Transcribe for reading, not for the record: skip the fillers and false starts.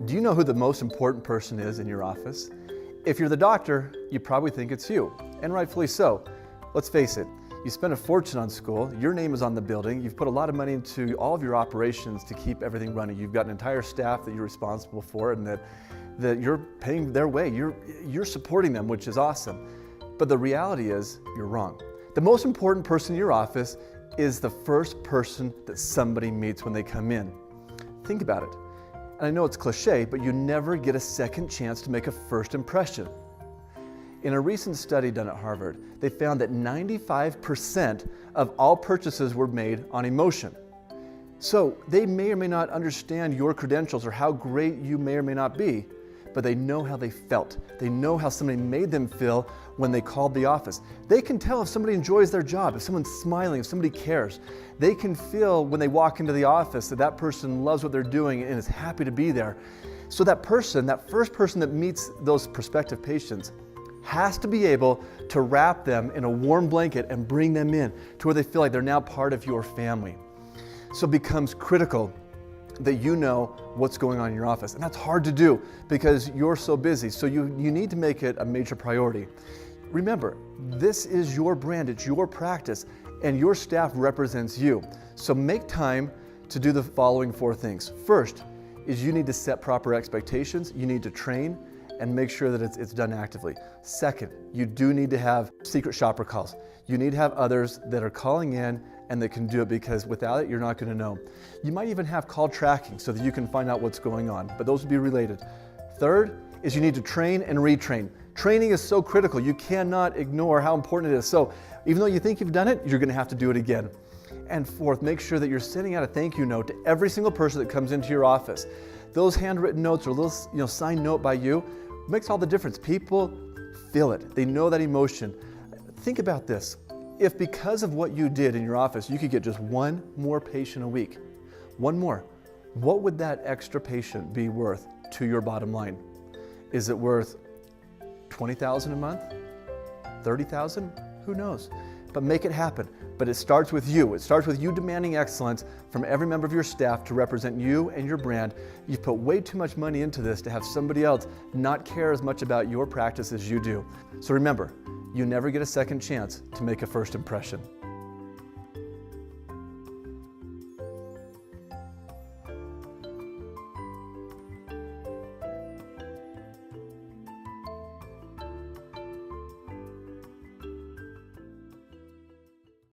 Do you know who the most important person is in your office? If you're the doctor, you probably think it's you, and rightfully so. Let's face it, you spent a fortune on school, your name is on the building, you've put a lot of money into all of your operations to keep everything running. You've got an entire staff that you're responsible for and that you're paying their way. You're supporting them, which is awesome. But the reality is, you're wrong. The most important person in your office is the first person that somebody meets when they come in. Think about it. And I know it's cliche, but you never get a second chance to make a first impression. In a recent study done at Harvard, they found that 95% of all purchases were made on emotion. So they may or may not understand your credentials or how great you may or may not be, but they know how they felt. They know how somebody made them feel when they called the office. They can tell if somebody enjoys their job, if someone's smiling, if somebody cares. They can feel when they walk into the office that that person loves what they're doing and is happy to be there. So that person, that first person that meets those prospective patients, has to be able to wrap them in a warm blanket and bring them in to where they feel like they're now part of your family. So it becomes critical that you know what's going on in your office. And that's hard to do because you're so busy. So you need to make it a major priority. Remember, this is your brand, it's your practice, and your staff represents you. So make time to do the following 4 things. First is you need to set proper expectations, you need to train, and make sure that it's done actively. Second, you do need to have secret shopper calls. You need to have others that are calling in and that can do it, because without it, you're not going to know. You might even have call tracking so that you can find out what's going on, but those would be related. Third is you need to train and retrain. Training is so critical. You cannot ignore how important it is. So even though you think you've done it, you're going to have to do it again. And fourth, make sure that you're sending out a thank you note to every single person that comes into your office. Those handwritten notes or a little signed note by you makes all the difference. People feel it. They know that emotion. Think about this. If because of what you did in your office, you could get just one more patient a week, one more, what would that extra patient be worth to your bottom line? Is it worth $20,000 a month? $30,000? Who knows? But make it happen. But it starts with you. It starts with you demanding excellence from every member of your staff to represent you and your brand. You've put way too much money into this to have somebody else not care as much about your practice as you do. So remember, you never get a second chance to make a first impression.